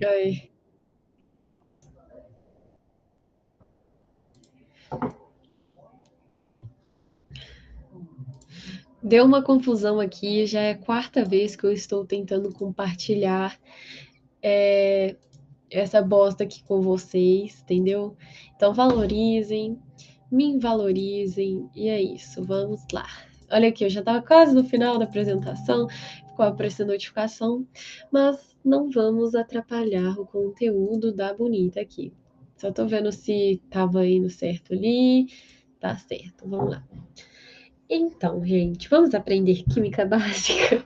Ai, deu uma confusão aqui, já é a quarta vez que eu estou tentando compartilhar essa bosta aqui com vocês, entendeu? Então valorizem, me valorizem, e é isso, vamos lá. Olha aqui, eu já estava quase no final da apresentação, ficou aparecendo notificação, mas não vamos atrapalhar o conteúdo da bonita aqui. Só tô vendo se tava indo certo ali. Tá certo, vamos lá. Então, gente, vamos aprender química básica.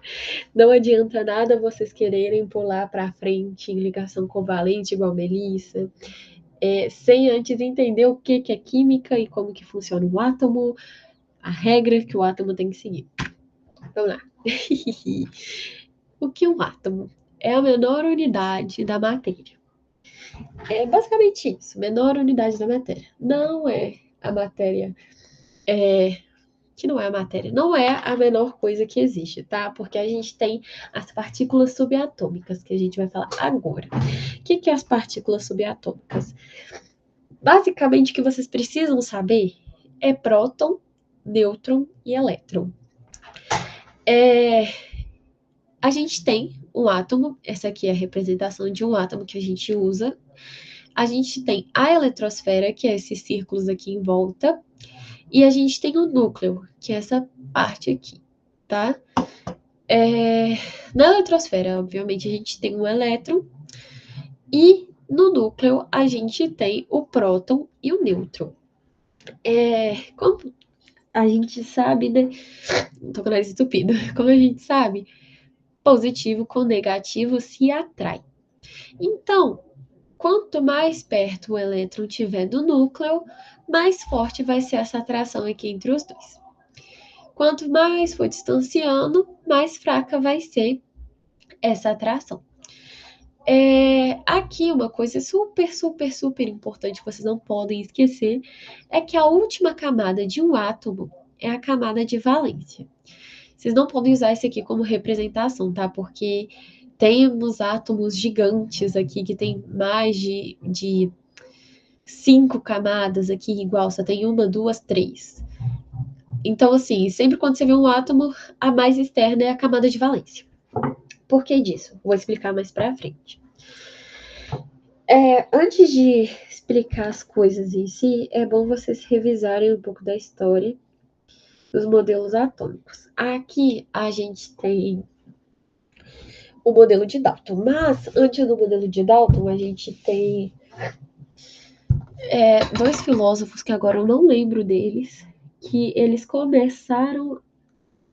Não adianta nada vocês quererem pular para frente em ligação covalente igual a Melissa, sem antes entender o que é química e como que funciona o átomo, a regra que o átomo tem que seguir. Vamos lá. O que é um átomo? É a menor unidade da matéria. É basicamente isso, menor unidade da matéria. Não é a matéria que não é a matéria, não é a menor coisa que existe, tá? Porque a gente tem as partículas subatômicas, que a gente vai falar agora. O que é as partículas subatômicas? Basicamente, o que vocês precisam saber é próton, nêutron e elétron. É, a gente tem um átomo, essa aqui é a representação de um átomo que a gente usa. A gente tem a eletrosfera, que é esses círculos aqui em volta, e a gente tem o núcleo, que é essa parte aqui, tá? Na eletrosfera, obviamente, a gente tem um elétron e no núcleo a gente tem o próton e o nêutron. Como a gente sabe, né? Tô com o nariz estupido. Como a gente sabe, positivo com negativo se atrai. Então, quanto mais perto o elétron tiver do núcleo, mais forte vai ser essa atração aqui entre os dois. Quanto mais for distanciando, mais fraca vai ser essa atração. Aqui uma coisa super, super, super importante que vocês não podem esquecer é que a última camada de um átomo é a camada de valência. Vocês não podem usar isso aqui como representação, tá? Porque temos átomos gigantes aqui que tem mais de 5 camadas aqui, igual, só tem uma, duas, três. Então, assim, sempre quando você vê um átomo, a mais externa é a camada de valência. Por que disso? Vou explicar mais pra frente. Antes de explicar as coisas em si, é bom vocês revisarem um pouco da história dos modelos atômicos. Aqui a gente tem o modelo de Dalton, mas antes do modelo de Dalton, a gente tem dois filósofos que agora eu não lembro deles, que eles começaram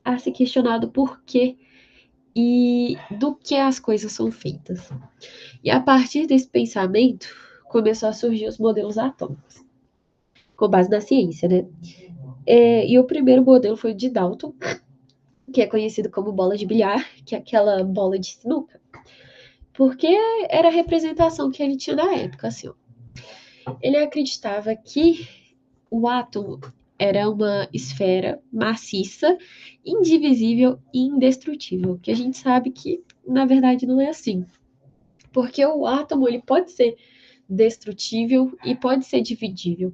a se questionar do porquê e do que as coisas são feitas. E a partir desse pensamento, começou a surgir os modelos atômicos, com base na ciência, né? E o primeiro modelo foi o de Dalton, que é conhecido como bola de bilhar, que é aquela bola de sinuca, porque era a representação que ele tinha na época, assim. Ó. Ele acreditava que o átomo era uma esfera maciça, indivisível e indestrutível, que a gente sabe que, na verdade, não é assim. Porque o átomo ele pode ser destrutível e pode ser dividível.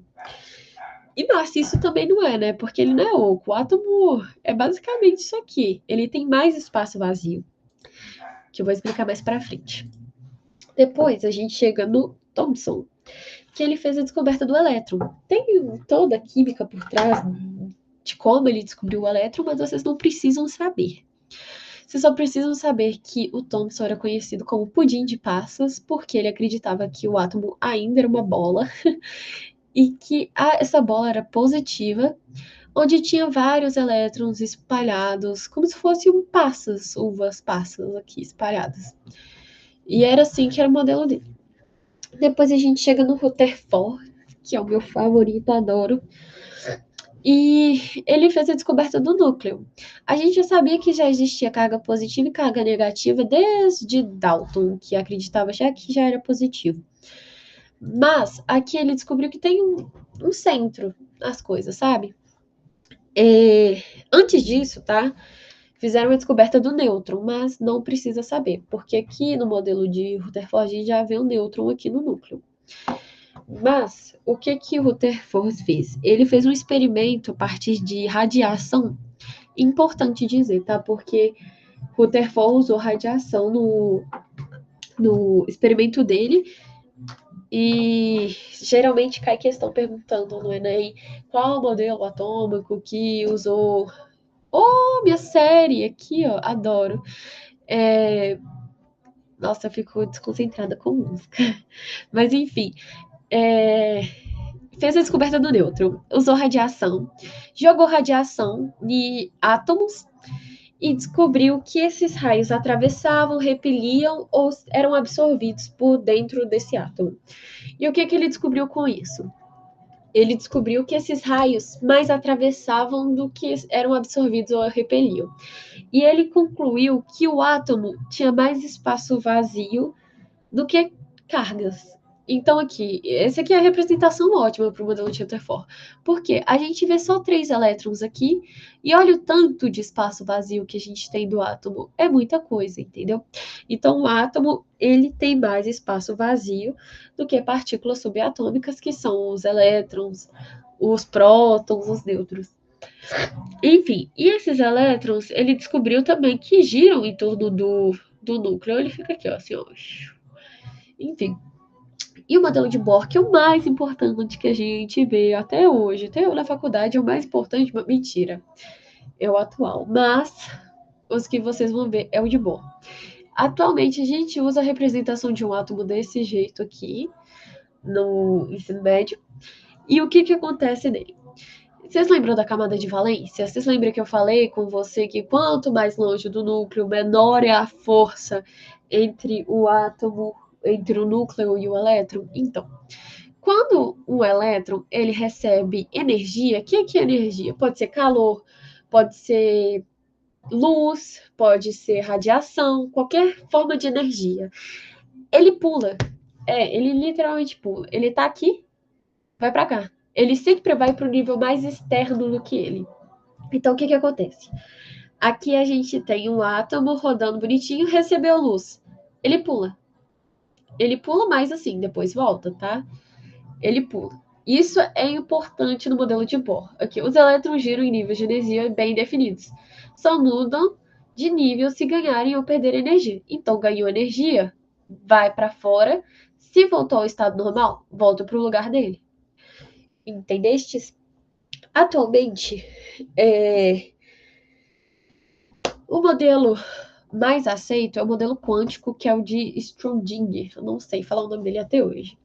E maciço também não é, né? Porque ele não é oco. O átomo é basicamente isso aqui. Ele tem mais espaço vazio, que eu vou explicar mais pra frente. Depois a gente chega no Thomson, que ele fez a descoberta do elétron. Tem toda a química por trás de como ele descobriu o elétron, mas vocês não precisam saber. Vocês só precisam saber que o Thomson era conhecido como pudim de passas, porque ele acreditava que o átomo ainda era uma bola e que essa bola era positiva, onde tinha vários elétrons espalhados, como se fossem passas, uvas passas aqui espalhadas. E era assim que era o modelo dele. Depois a gente chega no Rutherford, que é o meu favorito, adoro. E ele fez a descoberta do núcleo. A gente já sabia que já existia carga positiva e carga negativa desde Dalton, que acreditava já que já era positivo. Mas aqui ele descobriu que tem um centro nas coisas, sabe? Antes disso, tá? fizeram a descoberta do nêutron, mas não precisa saber, porque aqui no modelo de Rutherford a gente já vê o nêutron aqui no núcleo. Mas o que o Rutherford fez? Ele fez um experimento a partir de radiação, importante dizer, tá? Porque Rutherford usou radiação no experimento dele e geralmente cai questão perguntando no Enem qual o modelo atômico que usou. Oh, minha série aqui, ó, adoro. Nossa, eu fico desconcentrada com música. Mas enfim, fez a descoberta do nêutron, usou radiação, jogou radiação em átomos e descobriu que esses raios atravessavam, repeliam ou eram absorvidos por dentro desse átomo. E o que ele descobriu com isso? Ele descobriu que esses raios mais atravessavam do que eram absorvidos ou repeliam. E ele concluiu que o átomo tinha mais espaço vazio do que cargas. Então, essa aqui é a representação ótima para o modelo de Rutherford. Porque a gente vê só 3 elétrons aqui, e olha o tanto de espaço vazio que a gente tem do átomo. É muita coisa, entendeu? Então, o átomo, ele tem mais espaço vazio do que partículas subatômicas, que são os elétrons, os prótons, os nêutrons. Enfim, e esses elétrons, ele descobriu também que giram em torno do núcleo. Ele fica aqui, ó, assim, ó. Enfim, e o modelo de Bohr, que é o mais importante que a gente vê até hoje, até eu na faculdade, é o mais importante, mentira, é o atual, mas os que vocês vão ver é o de Bohr. Atualmente a gente usa a representação de um átomo desse jeito aqui, no ensino médio, e o que acontece nele? Vocês lembram da camada de valência? Vocês lembram que eu falei com você que quanto mais longe do núcleo, menor é a força entre o átomo, entre o núcleo e o elétron? Então, quando um elétron ele recebe energia, o que é energia? Pode ser calor, pode ser luz, pode ser radiação, qualquer forma de energia. Ele pula. Ele literalmente pula. Ele tá aqui, vai para cá. Ele sempre vai para o nível mais externo do que ele. Então, o que acontece? Aqui a gente tem um átomo rodando bonitinho, recebeu luz. Ele pula. Ele pula mais assim, depois volta, tá? Ele pula. Isso é importante no modelo de Bohr. Aqui, os elétrons giram em níveis de energia bem definidos. Só mudam de nível se ganharem ou perderem energia. Então, ganhou energia, vai para fora. Se voltou ao estado normal, volta para o lugar dele. Entendestes? Atualmente, o modelo mais aceito é o modelo quântico, que é o de Schrödinger. Eu não sei falar o nome dele até hoje.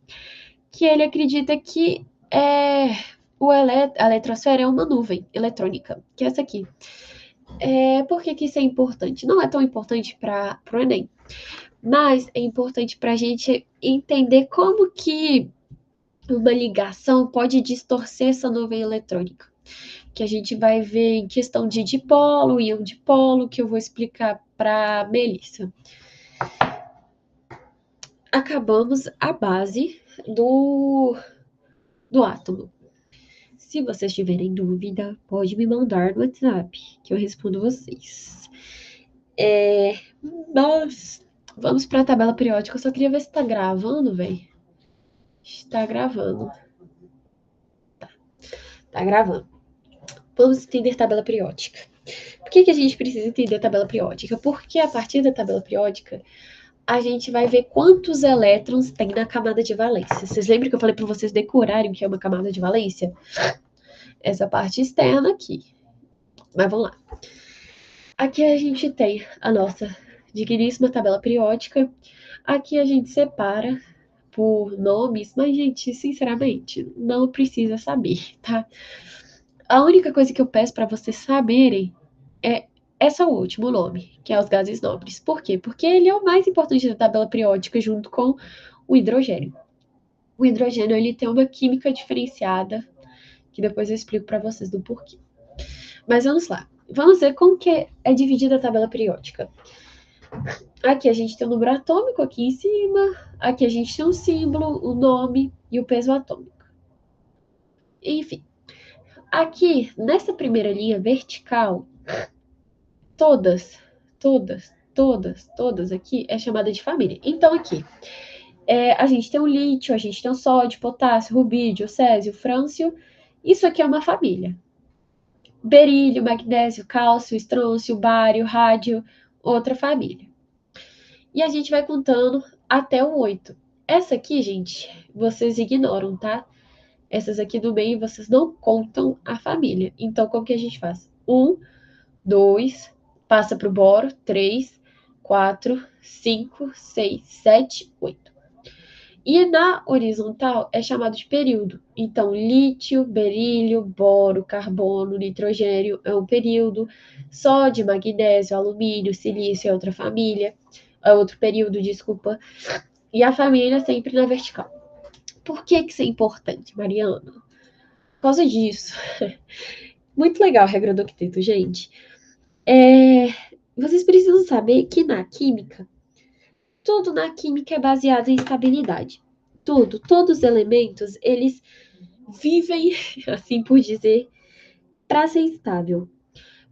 Que ele acredita que a eletrosfera é uma nuvem eletrônica, que é essa aqui. Por que isso é importante? Não é tão importante para o Enem, mas é importante para a gente entender como que uma ligação pode distorcer essa nuvem eletrônica. Que a gente vai ver em questão de dipolo, íon dipolo, que eu vou explicar para Melissa. Acabamos a base do átomo. Se vocês tiverem dúvida, pode me mandar no WhatsApp, que eu respondo vocês. Nós vamos para a tabela periódica. Eu só queria ver se tá gravando, velho. Está gravando. Tá gravando. Vamos entender tabela periódica. Por que a gente precisa entender a tabela periódica? Porque a partir da tabela periódica, a gente vai ver quantos elétrons tem na camada de valência. Vocês lembram que eu falei para vocês decorarem o que é uma camada de valência? Essa parte externa aqui. Mas vamos lá. Aqui a gente tem a nossa digníssima tabela periódica. Aqui a gente separa por nomes, mas, gente, sinceramente, não precisa saber, tá? A única coisa que eu peço para vocês saberem é esse último nome, que é os gases nobres. Por quê? Porque ele é o mais importante da tabela periódica junto com o hidrogênio. O hidrogênio ele tem uma química diferenciada, que depois eu explico para vocês do porquê. Mas vamos lá. Vamos ver como que é dividida a tabela periódica. Aqui a gente tem o número atômico aqui em cima. Aqui a gente tem o símbolo, o nome e o peso atômico. Enfim. Aqui, nessa primeira linha vertical, todas aqui é chamada de família. Então, aqui, a gente tem o lítio, a gente tem o sódio, potássio, rubídio, césio, frâncio. Isso aqui é uma família. Berílio, magnésio, cálcio, estrôncio, bário, rádio, outra família. E a gente vai contando até o 8. Essa aqui, gente, vocês ignoram, tá? Essas aqui do meio, vocês não contam a família. Então, como que a gente faz? 1, 2, passa para o boro, 3, 4, 5, 6, 7, 8. E na horizontal é chamado de período. Então, lítio, berílio, boro, carbono, nitrogênio é um período, sódio, magnésio, alumínio, silício é outra família, é outro período, desculpa. E a família sempre na vertical. Por que isso é importante, Mariana? Por causa disso. Muito legal a regra do octeto, gente. Vocês precisam saber que na química, tudo na química é baseado em estabilidade. Tudo, todos os elementos, eles vivem, assim por dizer, para ser estável.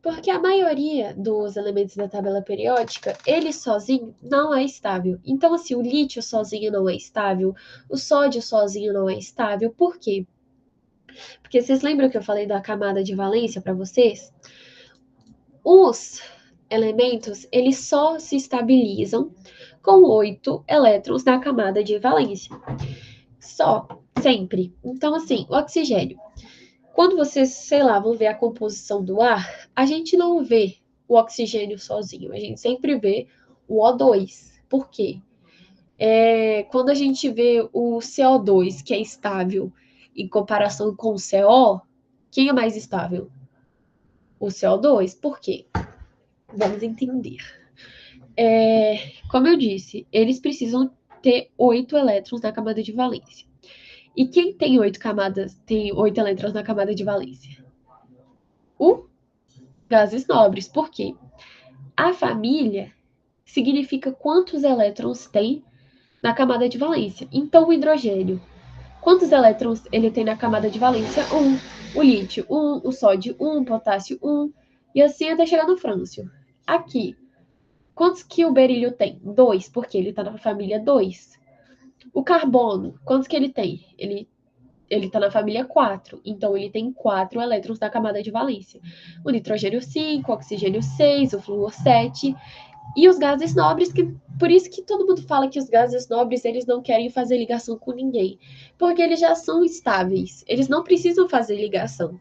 Porque a maioria dos elementos da tabela periódica, ele sozinho não é estável. Então, assim, o lítio sozinho não é estável, o sódio sozinho não é estável. Por quê? Porque vocês lembram que eu falei da camada de valência para vocês? Os elementos, eles só se estabilizam com 8 elétrons na camada de valência. Só, sempre. Então, assim, o oxigênio. Quando vocês, sei lá, vão ver a composição do ar, a gente não vê o oxigênio sozinho, a gente sempre vê o O2. Por quê? Quando a gente vê o CO2, que é estável, em comparação com o CO, quem é mais estável? O CO2. Por quê? Vamos entender. Como eu disse, eles precisam ter 8 elétrons na camada de valência. E quem tem 8 camadas, tem 8 elétrons na camada de valência? O gases nobres. Por quê? A família significa quantos elétrons tem na camada de valência. Então, o hidrogênio, quantos elétrons ele tem na camada de valência? 1. O lítio, 1. O sódio, 1. O potássio, 1. E assim até chegar no frâncio. Aqui, quantos que o berílio tem? 2, porque ele está na família 2. O carbono, quantos que ele tem? Ele está na família 4, então ele tem 4 elétrons na camada de valência. O nitrogênio 5, o oxigênio 6, o flúor 7 e os gases nobres, que por isso que todo mundo fala que os gases nobres eles não querem fazer ligação com ninguém, porque eles já são estáveis, eles não precisam fazer ligação.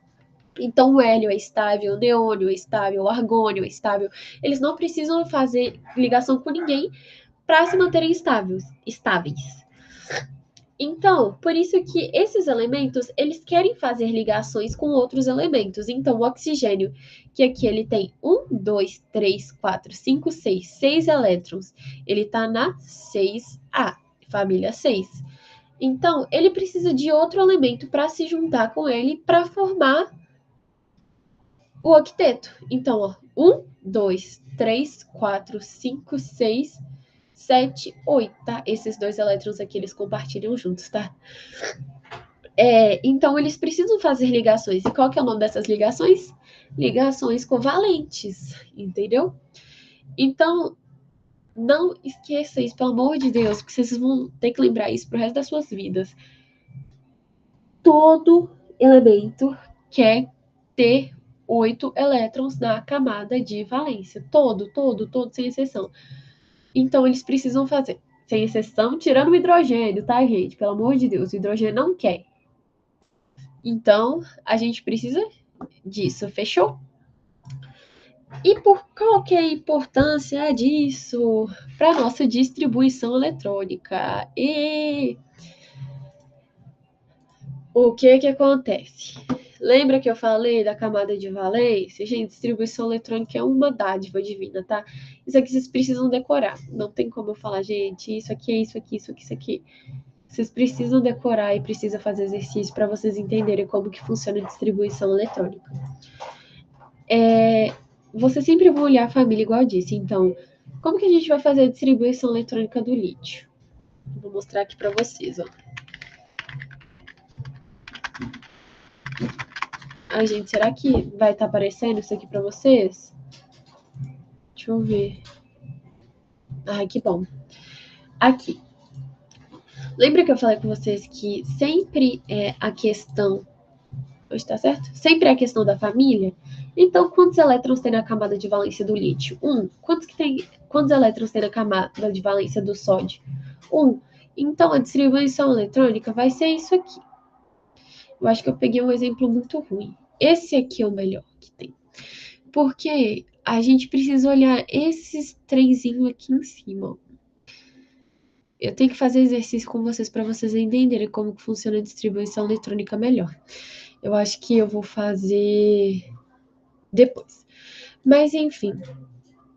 Então o hélio é estável, o neônio é estável, o argônio é estável, eles não precisam fazer ligação com ninguém para se manterem estáveis. Então, por isso que esses elementos, eles querem fazer ligações com outros elementos. Então, o oxigênio, que aqui ele tem 6 elétrons, ele está na 6A, família 6. Então, ele precisa de outro elemento para se juntar com ele para formar o octeto. Então, ó, 1, 2, 3, 4, 5, 6, 7, 8, tá? Esses 2 elétrons aqui, eles compartilham juntos, tá? Então, eles precisam fazer ligações. E qual que é o nome dessas ligações? Ligações covalentes, entendeu? Então, não esqueça isso, pelo amor de Deus, porque vocês vão ter que lembrar isso pro resto das suas vidas. Todo elemento quer ter 8 elétrons na camada de valência. Todo, sem exceção. Então, eles precisam fazer, sem exceção, tirando o hidrogênio, tá, gente? Pelo amor de Deus, o hidrogênio não quer. Então, a gente precisa disso, fechou? E por qual que é a importância disso para a nossa distribuição eletrônica? E o que que acontece? Lembra que eu falei da camada de valência? Gente, distribuição eletrônica é uma dádiva divina, tá? Isso aqui vocês precisam decorar. Não tem como eu falar, gente, isso aqui é isso aqui, isso aqui, isso aqui. Vocês precisam decorar e precisam fazer exercício para vocês entenderem como que funciona a distribuição eletrônica. Você sempre vai olhar a família igual eu disse. Então, como que a gente vai fazer a distribuição eletrônica do lítio? Vou mostrar aqui para vocês, ó. Ai, gente, será que vai estar aparecendo isso aqui para vocês? Deixa eu ver. Ai, que bom. Aqui. Lembra que eu falei com vocês que sempre é a questão. Hoje tá certo? Sempre é a questão da família? Então, quantos elétrons tem na camada de valência do lítio? Quantos elétrons tem na camada de valência do sódio? Então, a distribuição eletrônica vai ser isso aqui. Eu acho que eu peguei um exemplo muito ruim. Esse aqui é o melhor que tem. Porque a gente precisa olhar esses trenzinhos aqui em cima. Eu tenho que fazer exercício com vocês para vocês entenderem como que funciona a distribuição eletrônica melhor. Eu acho que eu vou fazer depois. Mas enfim,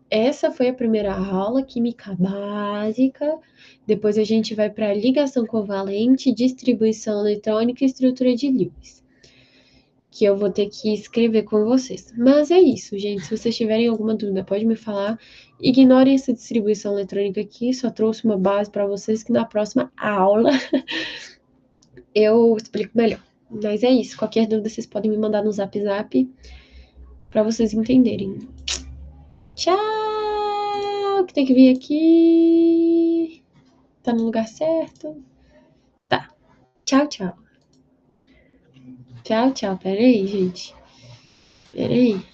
essa foi a primeira aula, química básica. Depois a gente vai para ligação covalente, distribuição eletrônica e estrutura de Lewis, que eu vou ter que escrever com vocês. Mas é isso, gente. Se vocês tiverem alguma dúvida, pode me falar. Ignorem essa distribuição eletrônica aqui, só trouxe uma base para vocês que na próxima aula eu explico melhor. Mas é isso. Qualquer dúvida vocês podem me mandar no Zap Zap para vocês entenderem. Tchau! Que tem que vir aqui. Tá no lugar certo? Tá. Tchau, tchau. Tchau, tchau. Pera aí, gente. Pera aí.